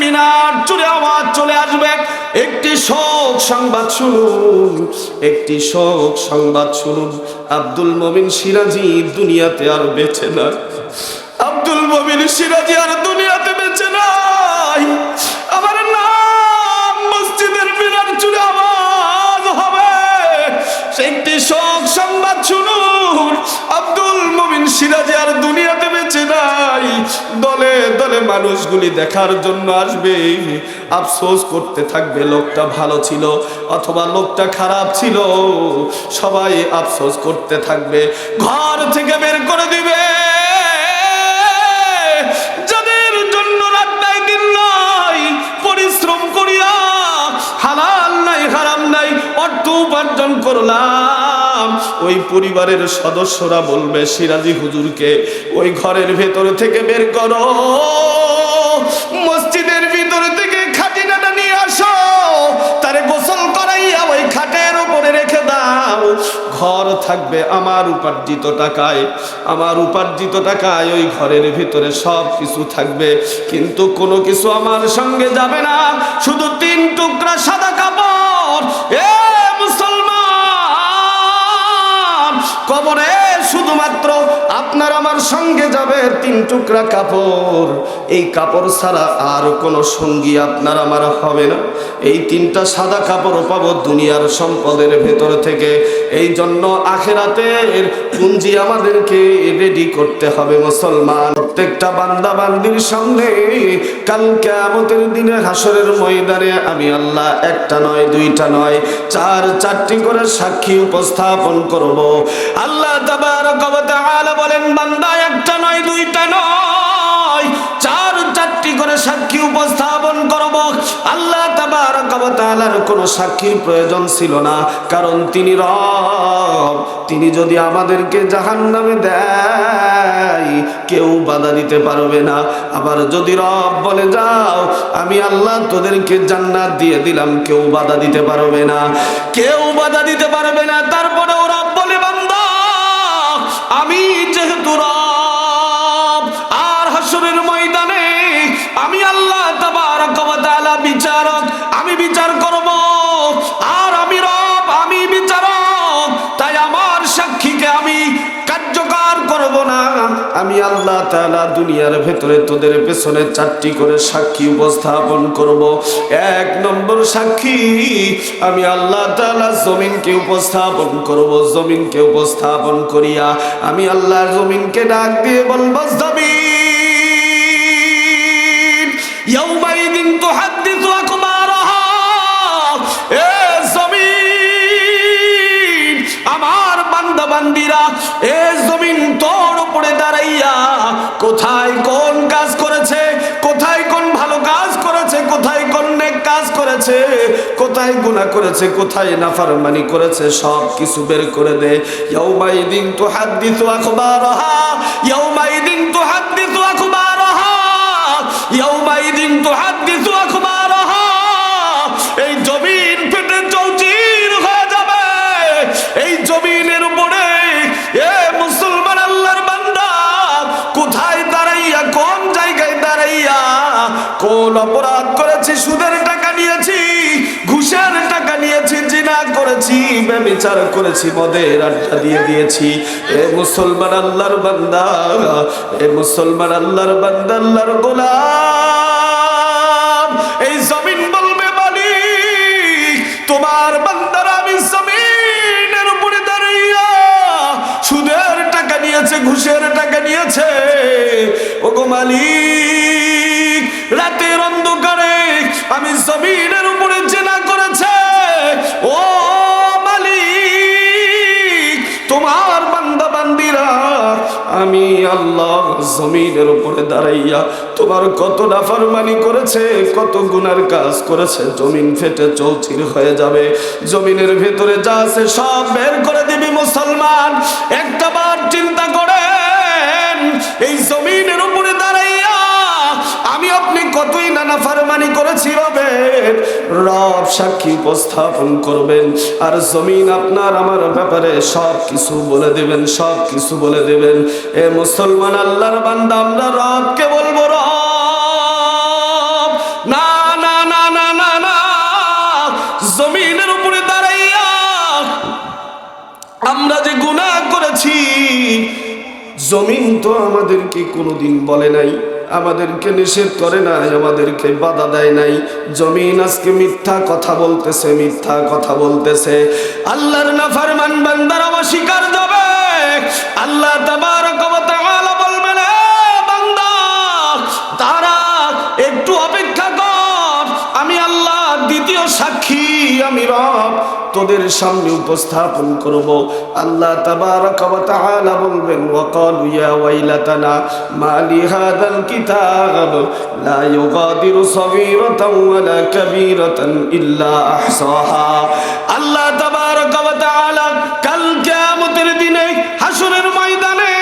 মিনার জুড়ে আওয়াজ চলে আসবে, একটি শোক সংবাদ শুনুন, একটি শোক সংবাদ শুনুন। আব্দুল মমিন সিরাজি দুনিয়াতে আর বেঁচে নাই। আব্দুল মমিন সিরাজি আর দুনিয়াতে বেঁচে নাই। আমার নাম মসজিদের মিনার জুড়ে আওয়াজ হবে, একটি শোক সংবাদ শুনুন। আব্দুল মমিন সিরাজি আর দুনিয়াতে বেঁচে নাই। দলে দলে মানুষগুলি দেখার জন্য আসবে, আফসোস করতে থাকবে লোকটা ভালো ছিল অথবা লোকটা খারাপ ছিল। সবাই আফসোস করতে থাকবে, ঘর থেকে বের করে দিবে। যাদের জন্য রাত নাই দিন নাই পরিশ্রম করিয়া হালাল নাই হারাম নাই অর্থ উপার্জন করলাম, ওই পরিবারের সদস্যরা বলবে সিরাজি হুজুরকে ওই ঘরের ভেতর থেকে বের করো, মসজিদের ভিতর থেকে খাটিনাটা নিয়ে আসো, তারে গোসল করাইয়া ওই খাটের উপরে রেখে দাও। ঘর থাকবে আমার উপার্জিত টাকায়, আমার উপার্জিত টাকায় ওই ঘরের ভিতরে সব কিছু থাকবে, কিন্তু কোনো কিছু আমার সঙ্গে যাবে না, শুধু 3 টুকরা সাদা কাপড়। এ মুসলমান, কবরে শুধুমাত্র আপনার আমার সঙ্গে যাবে 3 টুকরা কাপড়। এই কাপড় ছাড়া আর কোনো সঙ্গী আপনার আমার হবে না। এই 3টা সাদা কাপড় পাবো দুনিয়ার সম্পদের ভেতর থেকে। এই জন্য আখিরাতের পুঁজি আমাদেরকে রেডি করতে হবে মুসলমান। প্রত্যেকটা বান্দা বান্দির সামনে কাল কিয়ামতের দিনে হাসরের ময়দানে আমি আল্লাহ 1টা নয় 2টা নয় 4টি করে সাক্ষী উপস্থাপন করব। আল্লাহ তাবারক ওয়া তাআলা বলেন, বান্দা 1টা নয় 2টা নয় 4টি করে সাক্ষী উপস্থাপন করব। আল্লাহ তাবারক ওয়া তাআলার কোনো সাক্ষীর প্রয়োজন ছিল না, কারণ তিনি রব। তিনি যদি আমাদেরকে জাহান্নামে দেয় কেউ বাধা দিতে পারবে না। আবার যদি রব বলে যাও আমি আল্লাহ তোদেরকে জান্নাত দিয়ে দিলাম, কেউ বাধা দিতে পারবে না, কেউ বাধা দিতে পারবে না। তারপরেও রব বলে, বান্দা আমি যেহেতু রব, আর হাসরের ময়দানে আমি আল্লাহ তাবারক ওয়া তাআলা বিচারক, আমি বিচার করব। আর আমি রব, আমি বিচারক, তাই আমার সাক্ষীকে আমি কার্যকর করব না। আমি আল্লাহ তাআলা দুনিয়ার ভেতরে তোদের পেছনে 4টি করে সাক্ষী উপস্থাপন করব। 1 নম্বর সাক্ষী আমি আল্লাহ তাআলা জমিনকে উপস্থাপন করব। জমিনকে উপস্থাপন করিয়া আমি আল্লাহ জমিনকে ডাক দিয়ে বলবো, জমিন ইয়াউমাইদিন তুহাদ্দিসু আকবারাহা। এ জমিন, আমার বান্দা বান্দিরা, এ জমিন তোর উপরে দাঁড়াইয়া কোথায় কোন কাজ করেছে, কোথায় কোন ভালো কাজ করেছে, কোথায় কোন নেক কাজ করেছে, কোথায় গুনাহ করেছে, কোথায় নাফরমানি করেছে, সব কিছু বের করে দে। ইয়াউমাইদিন তুহাদ্দিসু আকবারাহা, ইয়াউমাইদিন তুহাদ্দিসু আকবারাহা, ইয়াউমাইদিন তুহাদ্দিসু আকবারাহা। এই জমিন ফেটে চৌচির হয়ে যাবে। এই জমিনের উপরে এ মুসলমান আল্লাহর বান্দা কোথায় দাঁড়াইয়া, কোন জায়গায় দাঁড়াইয়া কোন অপরাধ করেছি, সুদের টাকা নিয়েছি, ঘুষের টাকা নিয়েছি, জিনা করেছি, ব্যভিচার করেছি, মদের আড্ডা দিয়ে দিয়েছি। এ মুসলমান আল্লাহর বান্দা, এ মুসলমান আল্লাহর বান্দা, আল্লাহর গোলাম, এই জমিন বলবে, মালিক তোমার বান্দারা আমি জমিনের উপরে দাঁড়াইয়া সুদের টাকা নিয়েছে, ঘুষের টাকা নিয়েছে। ওগো মালিক, রাতের অন্ধকারে আমি জমিনের উপরে জিনা করেছে। ও মালিক, তোমার বান্দা বান্দিরা আমি আল্লাহ জমিনের উপরে দাঁড়াইয়া তোমার কত নাফরমানি করেছে, কত গুনার কাজ করেছে। জমিন ফেটে চৌচির হয়ে যাবে। জমিনের ভেতরে যা আছে সব বের করে দিবি। মুসলমান, একটা বার চিন্তা করেন, এই জমিনের উপরে দাঁড়াইয়া আমি আপনি কতই নাফরমানি করেছি। রব সাক্ষী উপস্থাপন করবেন, আর জমিন আপনার আমার ব্যাপারে সব কিছু বলে দেবেন, সব কিছু বলে দেবেন। এ মুসলমান আল্লাহর বান্দা, আমরা রবকে বলবো, রব না জমিন তো আমাদেরকে কোনোদিন বলে নাই, আমাদেরকে নিষেধ করে নাই, আমাদেরকে বাধা দেয় নাই। জমিন আজকে মিথ্যা কথা বলতেছে, মিথ্যা কথা বলতেছে। আল্লাহর নাফরমান বান্দারা অস্বীকার যাবে। আল্লাহ তাবারক ওয়া তাআলা বলবেন, বান্দা তারা একটু অপেক্ষা কর, আমি আল্লাহ দ্বিতীয় সাক্ষী, আমি রব তোদের সামনে উপস্থাপন করব। আল্লাহ তাবারক ওয়া তাআলা বলবেন, ওয়াকালু ইয়া ওয়াইলাতানা মা লিহাদাল কিতাব লা ইউগাদিরু সগীরাতাও ওয়ালা কাবীরাতান ইল্লা আহসাহা। আল্লাহ তাবারক ওয়া তাআলা কাল কিয়ামতের দিনে হাসরের ময়দানে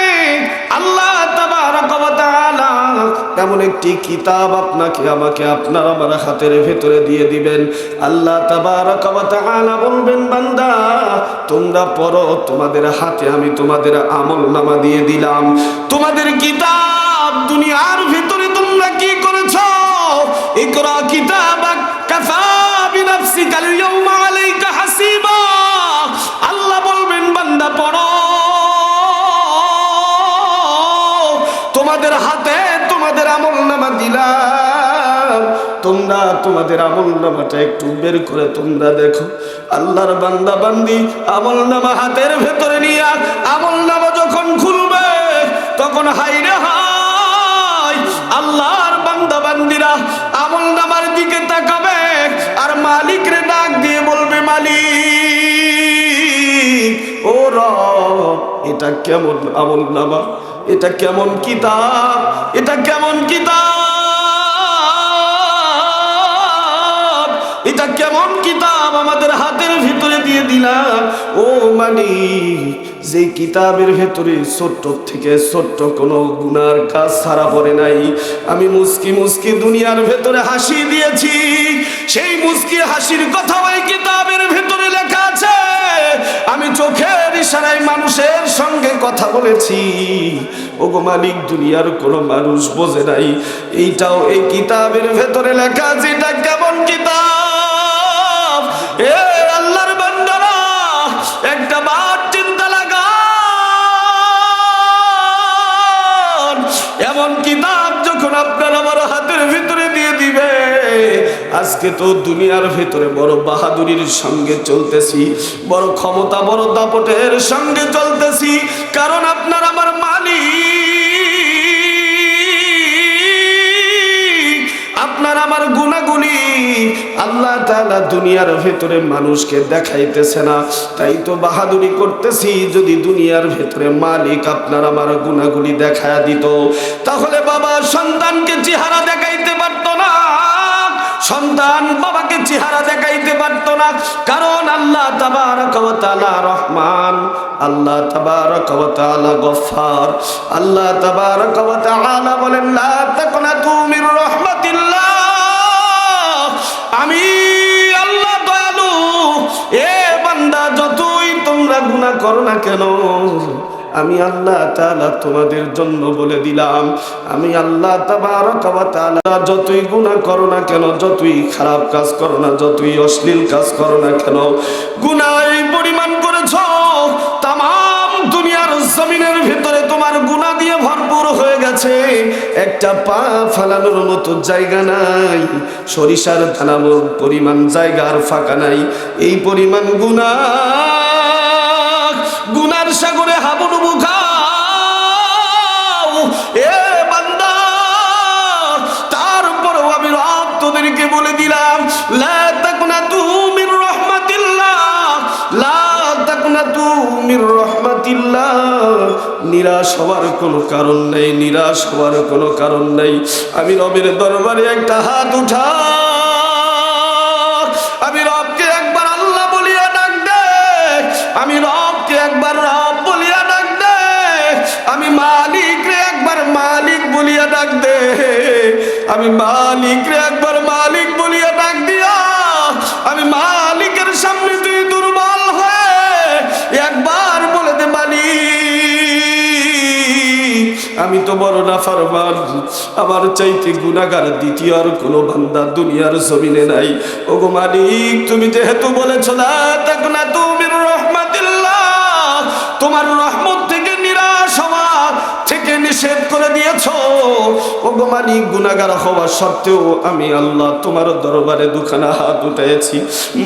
আল্লাহ তাবারক ওয়া তাআলা এমন একটি কিতাব আপনাকে আমাকে আপনার আমার হাতের ভেতরে দিয়ে দিবেন। আল্লাহ তাবারক ওয়া তাআলা বলবেন, বান্দা তোমরা পড়ো, তোমাদের হাতে আমি তোমাদের আমলনামা দিয়ে দিলাম। তোমাদের কিতাব দুনিয়ার ভিতরে তোমরা কি করেছো? ইকরা কিতাবাক কাফা বিনাফসিকাল ইয়াওমা আলাইকা হাসিবা। আল্লাহ বলবেন, বান্দা পড়ো, তোমাদের হাতে তোমাদের আমলনামা দিলাম, তোমরা তোমাদের আমলনামাটা একটু বের করে তোমরা দেখো। আল্লাহর বান্দা বান্দি আমলনামা হাতের ভেতরে নিয়ে আমলনামা যখন খুলবে তখন হাইরে হায়, আল্লাহর বান্দা বান্দিরা আমলনামার দিকে তাকাবে আর মালিকরে ডাক দিয়ে বলবে, মালিক ও রব, এটা কেমন আমলনামা, এটা কেমন কিতাব, এটা কেমন কিতাব, এটা কেমন কিতাব আমাদের হাতের ভিতরে দিয়ে দিলাম। ও মালিক, যে কিতাবের ভেতরে ছোট্ট থেকে ছোট্ট কোনো গুনার কাজ ছাড়া পড়ে নাই। আমি মুস্কি মুস্কি দুনিয়ার ভেতরে হাসি দিয়েছি, সেই মুস্কি হাসির কথা ওই কিতাবের ভেতরে লেখা আছে। আমি চোখের ইশারায় মানুষের সঙ্গে কথা বলেছি। ওগো মালিক, দুনিয়ার কোনো মানুষ বোঝে নাই, এইটাও এই কিতাবের ভেতরে লেখা আছে। এটা কেমন কিতাব? এ আল্লাহর বান্দারা, একটা বার চিন্তা লাগান, এমন কিতাব যখন আপনার আমার হাতের ভিতরে দিয়ে দিবে। আজকে তো দুনিয়ার ভেতরে বড় বাহাদুরির সঙ্গে চলতেছি, বড় ক্ষমতা বড় দাপটের সঙ্গে চলতেছি, কারণ আপনার আমার মালিক, আপনার আমার গুনাহগুলি আল্লাহ তাআলা দুনিয়ার ভেতরে মানুষকে দেখাইতেছে না, তাই তো বাহাদুরি করতেছি। যদি দুনিয়ার ভেতরে মালিক আপনার আমার গুনাহগুলি দেখায়া দিত, তাহলে বাবা সন্তানকে চেহারা দেখাইতে পারত না, সন্তান বাবাকে চেহারা দেখাইতে পারত না। কারণ আল্লাহ তাবারক ওয়া তাআলা রহমান, আল্লাহ তাবারক ওয়া তাআলা গফফার। আল্লাহ তাবারক ওয়া তাআলা বলেন, লা তাকনাতু মির রাহমাতিল্লাহ, আমি আল্লাহ দয়ালু। এ বান্দা, যতই তোমরা গুনাহ করো না কেন, আমি আল্লাহ তাআলা তোমাদের জন্য বলে দিলাম, আমি আল্লাহ তাবারক ওয়া তাআলা যতই গুনাহ করো না কেন, যতই খারাপ কাজ করো না, যতই অশ্লীল কাজ করো না কেন, গুনাহ এই পরিমাণ করেছো, তামাম দুনিয়ার জমিনের ভিতরে তোমার গুনাহ দিয়ে ভরপুর হয়ে গেছে, একটা পা ফালানোর মতো জায়গা নাই, সরিষার দানার পরিমাণ জায়গা আর ফাঁকা নাই। এই পরিমাণ গুনার সাগরে হাবুডুবু খাও। এ বান্দা, তারপরও আমি রব তোদেরকে বলে দিলাম, লা তাকনাতু মির রাহমাতিল্লাহ, লা তাকনাতু মির রাহমাতিল্লাহ। নিরাশ হওয়ার কোনো কারণ নেই, নিরাশ হওয়ার কোনো কারণ নেই। আমি রবের দরবারে একটা হাত উঠা, আমি রবকে একবার আল্লাহ বলিয়া ডাক দে, আমি রবকে একবার রব বলিয়া ডাক দে, আমি মালিক রে একবার মালিক বলিয়া ডাক দে, আমি মালিক রে একবার মালিক বলিয়া ডাক দিয়া, আমি মালিকের সামনে তুই দুর্বল হয়ে একবার বলে দে, মালিক আমি তো বড় নাফরমান, আমার চাইতে গুনাহগার দ্বিতীয় আর কোনো বান্দা দুনিয়ার জমিনে নাই। ওগো মালিক, তুমি যেহেতু বলেছো লা তাকনাতু মির রাহমাতিল্লাহ, তোমার রহমত থেকে নিরাশ হওয়া নিষেধ করে দিয়েছো। ওগো মালিক, গুনাহগার হওয়া সত্ত্বেও আমি আল্লাহ তোমার দরবারে দুখানা হাত উঠাইছি।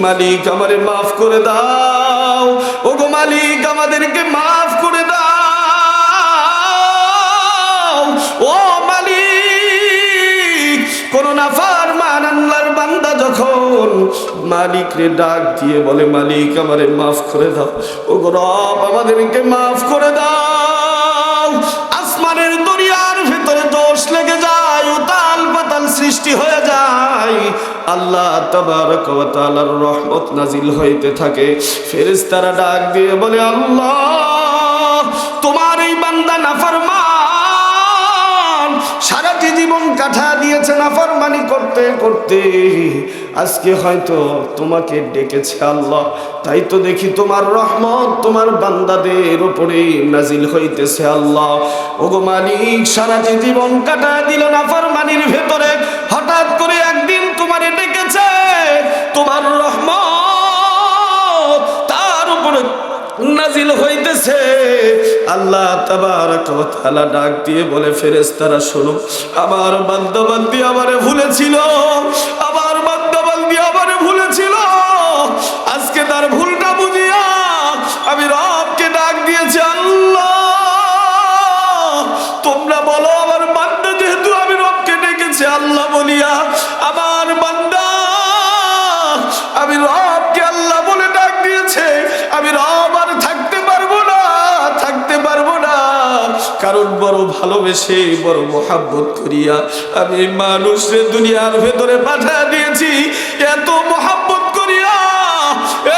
মালিক আমারে মাফ করে দাও। ওগো মালিক আমাদেরকে মাফ করে দাও। ও মালিক, কোন নাফরমান আল্লাহর বান্দা যখন মালিক রে ডাক দিয়ে বলে মালিক আমারে মাফ করে দাও, ওগো রব আমাদেরকে মাফ করে দাও। আসমানের দরিয়ার ভেতরে দোষ লেগে যায়, উতাল পাতাল সৃষ্টি হয়ে যায়। আল্লাহ তাবারক ওয়া তাআলার রহমত নাজিল হইতে থাকে। ফেরেশতারা ডাক দিয়ে বলে আল্লাহ তোমার এই বান্দা নাফরমান, সারাটি জীবন কাটা দিয়েছে নাফরমানি করতে করতে, আজকে হয়তো তোমাকে ডেকেছে আল্লাহ, তাই তো দেখি তোমার রহমত তোমার বান্দাদের উপরে নাজিল হইতেছে আল্লাহ। ওগো মালিক, সারাটি জীবন কাটা দিল নাফরমানির ভেতরে, হঠাৎ করে একদিন তোমারে ডেকেছে, তোমার রহমত তার উপরে নাজিল হইতেছে। আল্লাহ তাবারক ওয়া তাআলা ডাক দিয়ে বলে ফেরেশতারা শোনো, আমার বান্দা বান্দি আমারে ভুলেছিল, আমার বান্দা বান্দি আমারে ভুলেছিল, আজকে তার ভুলটা বুঝিয়া আমি রবকে ডাক দিয়েছি। আল্লাহ তোমরা বলো আমার বান্দা যেহেতু আমি রবকে ডেকেছি আল্লাহ বলিয়া, আমার বান্দা আমি রবকে আল্লাহ বলে ডাক দিয়েছে, আমি রব আর থাকতে পারবো না, থাকতে পারবো না, কারণ বড় ভালোবেসে বড় মহাব্বত করিয়া আমি মানুষের দুনিয়ার ভেতরে পাঠিয়ে দিয়েছি। এত মহাব্বত করিয়া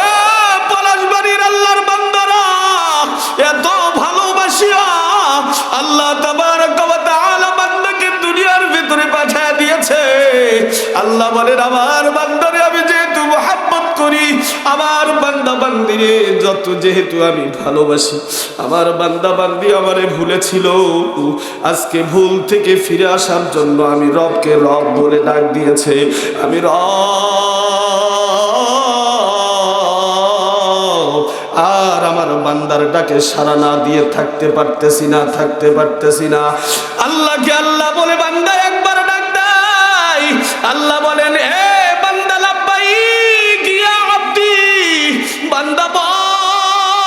এ পলাশবাড়ির আল্লাহর বান্দারা এত ভালোবাসিয়া আল্লাহ তাবারক ওয়া তাআলা বান্দাকে দুনিয়ার ভেতরে পাঠিয়ে দিয়েছে। আল্লাহ বলেন আমার বান্দারে আমি যেহেতু মহাব্বত করি, আমার বান্দা বান্দিরে যত যেহেতু আমি ভালোবাসি, আমার বান্দা বান্দি আমারে ভুলেছিল, আজকে ভুল থেকে ফিরে আসার জন্য আমি রবকে রব বলে ডাক দিয়েছে। আমি রব আর আমার বান্দার ডাকে সাড়া না দিয়ে থাকতে পারতেছি না, থাকতে পারতেছি না। আল্লাহকে আল্লাহ বলে বান্দা একবার ডাক দেয়, আল্লাহ বলেন এ বান্দা লাব্বাইক ইয়া আব্দি, বান্দা বল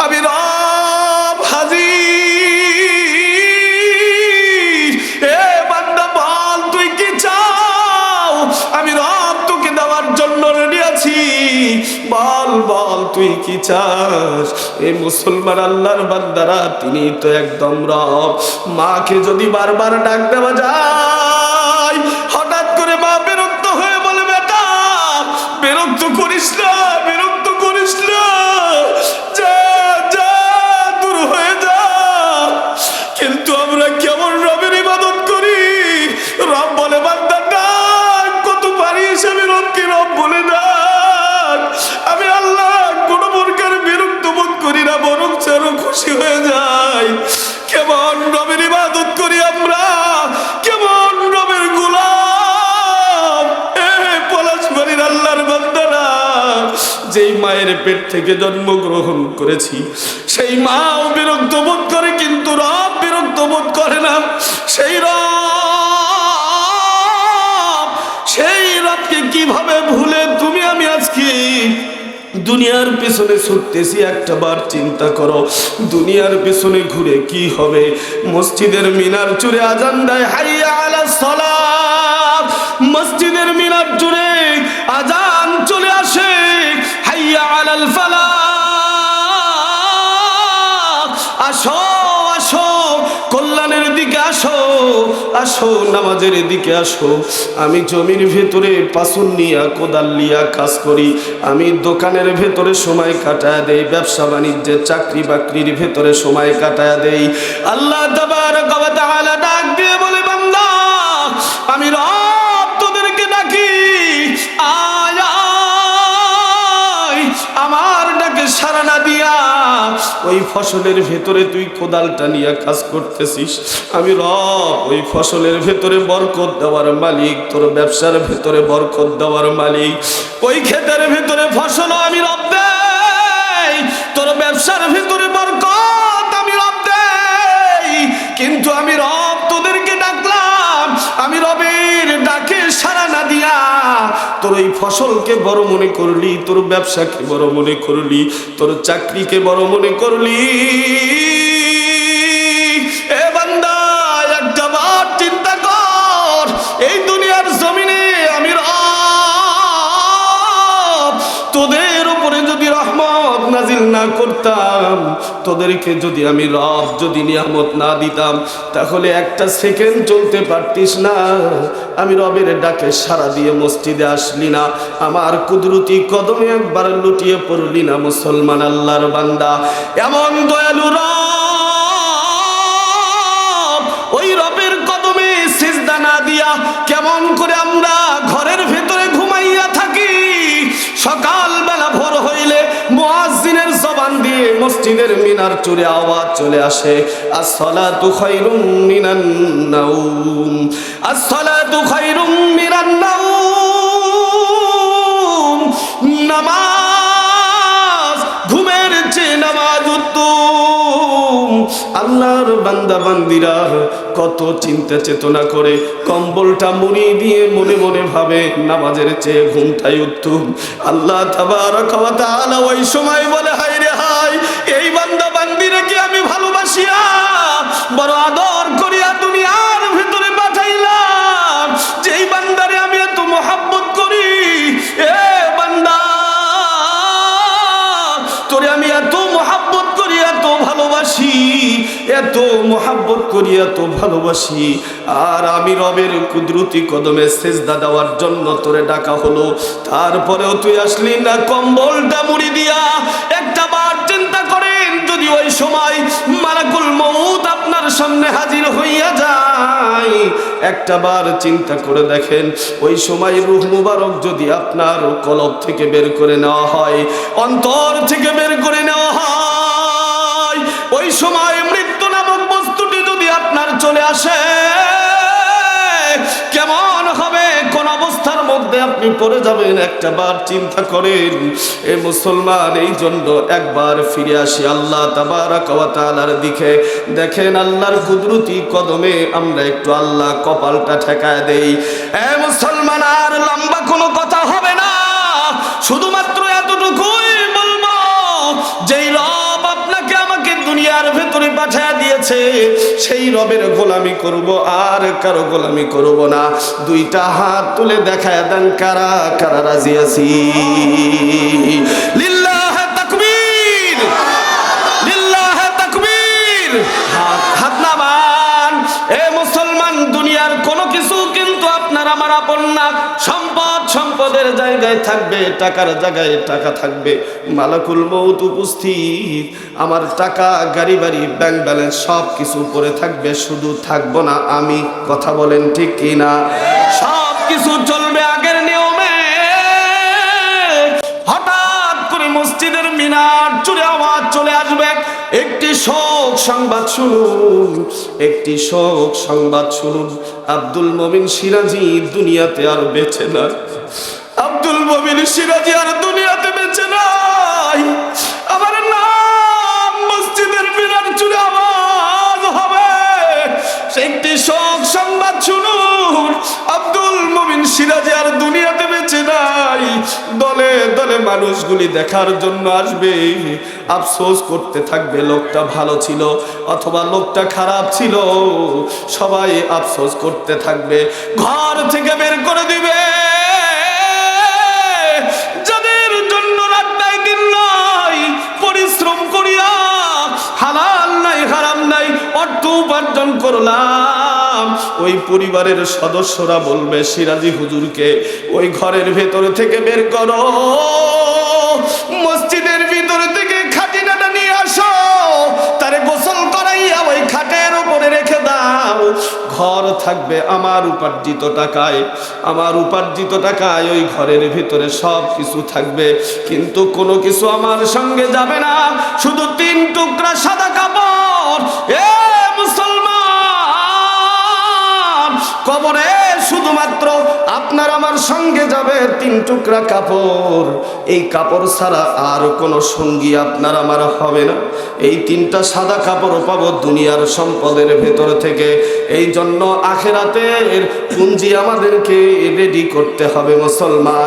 আমি রব হাজির। এ বান্দা বল তুই কি চাও, আমি রব তোকে দেওয়ার জন্য রেডি আছি, বল বল তুই কি চাস। এই মুসলমান আল্লাহর বান্দারা তিনি তো একদম রব। মাকে যদি বারবার ডাক দেওয়া যায়, হঠাৎ করে মা বিরক্ত হয়ে বলে বেটা বিরক্ত করিস না, বিরক্ত করিস না, যা যা দূর হয়ে যা। কিন্তু আমরা কেমন রবের ইবাদত করি, রব বলে বান্দা ডাক, কত পারিস আমি রবকে রব বলে ডাক। আমি আল্লাহ কোনো প্রকার বিরক্ত বোধ করি না, বরং আরো খুশি হয়ে যাই। কেমন রবের ইবাদত করি আমরা, কেমন রবের গোলাম। পলাশবাড়ির আল্লাহর বান্দারা, যেই মায়ের পেট থেকে জন্মগ্রহণ করেছি সেই মাও বিরক্ত বোধ করে, কিন্তু রব বিরক্ত বোধ করে না। সেই রবকে কিভাবে ভুলে তুমি আমি আজকে দুনিয়ার পিছনে ছুটতেছি। একটা বার চিন্তা করো, দুনিয়ার পিছনে ঘুরে কি হবে? মসজিদের মিনার জুড়ে আজান দেয় হাইয়া আলাস সালাত, মসজিদের মিনার জুড়ে আজান চলে আসে হাইয়া আলাল ফালাহ। আসো আসো কল্যাণের দিকে আসো, আসো নামাজের দিকে আসো। আমি জমির ভেতরে পাসুন নিয়া কোদাল লিয়া কাজ করি, আমি দোকানের ভেতরে সময় কাটায় দেই, ব্যবসা বাণিজ্যের চাকরি বাকরির ভেতরে সময় কাটায় দেই। আল্লাহ তাবারক ওয়া তাআলা ডাক দিয়ে বলে বান্দা আমি রব তোদেরকে ডাকি, আয় আয়। আমার ডাকে সাড়া না দিয়া ওই ফসলের ভেতরে তুই কোদালটা নিয়ে কাজ করতেছিস, আমি রব ওই ফসলের ভেতরে বরকত দেওয়ার মালিক, তোর ব্যবসার ভেতরে বরকত দেওয়ার মালিক। ওই ক্ষেতের ভেতরে ফসল আমি রব দেই, তোর ব্যবসার ভেতরে বরকত আমি রব দেই। তোর ওই ফসলকে বড় মনে করলি, তোর ব্যবসাকে বড় মনে করলি, তোর চাকরিকে বড় মনে করলি। এ বান্দা, একটা বার চিন্তা কর, এই দুনিয়ার জমিনে আমি তোদের উপরে যদি রহমত নাজিল না করতাম, তোদেরকে যদি আমি রব যদি নিয়ামত না দিতাম, তাহলে একটা সেকেন্ড চলতে পারতিস না। আমি রবের ডাকে সাড়া দিয়ে মসজিদে আসলি না, আমার কুদরতি কদমে একবার লুটিয়ে পড়লি না। মুসলমান আল্লাহর বান্দা, এমন দয়ালু রব, ওই রবের কদমে সিজদা না দিয়া কেমন করে আমরা ঘরের ভেতরে ঘুমাইয়া থাকি। সকালবেলা ভোর হইলে মুয়াজ্জিনের জবান দিয়ে মসজিদের মিনার চুরে আওয়াজ চলে আসে, আসসালাতু খায়রুম মিনান নাওম, আসসালাতু খায়রুম মিনান নাওম। নামাজ ঘুমের চেয়ে নামাজ উত্তম। আল্লাহর বান্দা বান্দিরা কত চিন্তা চেতনা করে কম্বলটা মুড়ি দিয়ে মনে মনে ভাবে নামাজের চেয়ে ঘুমটাই উত্তম। আল্লাহ তাবারক ওয়া তাআলা ওই সময় বলে, হায় রে হায়, এই বান্দা বান্দিরাকে আমি ভালোবাসিয়া বড় আদর করিয়া দুনিয়ার ভিতরে পাঠাইলাম। যেই বান্দারে আমি এত মহব্বত করি, এ বান্দা তোরে আমি এত মহব্বত করি, এত ভালোবাসি, এত মহব্বত করি, এত ভালোবাসি, আর আমি রবের কুদরতি কদমে সেজদা দেওয়ার জন্য তোরে ডাকা হলো, তারপরেও তুই আসলি না কম্বলটা মুড়ি দিয়া। একটা বার চিন্তা করেন, যদি ওই সময় মালাকুল মউত আপনার সামনে হাজির হইয়া যায়, একটা বার চিন্তা করে দেখেন, ওই সময় রূহ মুবারক যদি আপনার কলব থেকে বের করে নেওয়া হয়, অন্তর থেকে বের করে নেওয়া হয়, ওই সময় মৃত্যু নামক বস্তুটি যদি আপনার চলে আসে, কেমন হবে, কোন অবস্থার মধ্যে আপনি পড়ে যাবেন, একটা বার চিন্তা করেন। এ মুসলমান, এই জন্য একবার ফিরে আসি আল্লাহ তাবারক ওয়া তাআলার দিকে। দেখেন আল্লাহর কুদরতি কদমে আমরা একটু আল্লাহ কপালটা ঠেকায় দেই। এ মুসলমান, আর লম্বা কোনো কথা হবে না, শুধুমাত্র এতটুকুই বলবো, যেই রব আপনাকে আমাকে দুনিয়ার ভেতরে পাঠিয়ে দিয়েছে, সেই রবের গোলামি করব, আর কারো গোলামি করব না। দুইটা হাত তুলে দেখায় দেন, কারা কারা রাজি আছি? লিল্লাহে তাকবীর, লিল্লাহে তাকবীর। হাত নামান। এ মুসলমান, দুনিয়ার কোনো কিছু কিন্তু আপনার আমার আপন না। সম্পদ সম্পদের জায়গায় থাকবে, টাকার জায়গায় টাকা থাকবে, মালাকুল মউত উপস্থিত, আমার টাকা, গাড়ি বাড়ি, ব্যাংক ব্যালেন্স সব কিছু পড়ে থাকবে, শুধু থাকবো না আমি। কথা বলেন ঠিক কি না? সব কিছু চলবে আগের নিয়মে। হঠাৎ করে মসজিদের মিনার চুরে আওয়াজ চলে আসবে, একটি শোক সংবাদ শুনুন, একটি শোক সংবাদ শুনুন। আব্দুল মমিন সিরাজি দুনিয়াতে আর বেঁচে নাই। আব্দুল মমিন সিরাজি আর দুনিয়াতে বেঁচে নাই। আমার নাম মসজিদের মিনার চুরে আওয়াজ হবে, একটি শোক সংবাদ শুনুন। আব্দুল মমিন সিরাজি আর দুনিয়াতে বেঁচে নাই। দলে দলে মানুষগুলি দেখার জন্য আসবে, আফসোস করতে থাকবে, লোকটা ভালো ছিল অথবা লোকটা খারাপ ছিল, সবাই আফসোস করতে থাকবে, ঘর থেকে বের করে দিবে। যাদের জন্য রাত নাই দিন নাই পরিশ্রম করিয়া হালাল নাই হারাম নাই অর্থ উপার্জন করলাম, ওই পরিবারের সদস্যরা বলবে সিরাজি হুজুরকে ওই ঘরের ভেতর থেকে বের করো, মসজিদের ভিতর থেকে খাটিনাটা নিয়ে আসো, তারে গোসল করাইয়া ওই খাটের উপরে রেখে দাও। ঘর থাকবে আমার উপার্জিত টাকায়, আমার উপার্জিত টাকায় ওই ঘরের ভিতরে সব কিছু থাকবে, কিন্তু কোনো কিছু আমার সঙ্গে যাবে না, শুধু 3 টুকরা সাদা কাপড়। এ মুসলমান, কবরে শুধুমাত্র আপনার আমার সঙ্গে যাবে 3 টুকরা কাপড়। এই কাপড় ছাড়া আর কোনো সঙ্গী আপনার আমার হবে না। এই 3টা সাদা কাপড় পাবো দুনিয়ার সম্পদের ভেতর থেকে। এই জন্য আখিরাতের পুঁজি আমাদেরকে রেডি করতে হবে মুসলমান।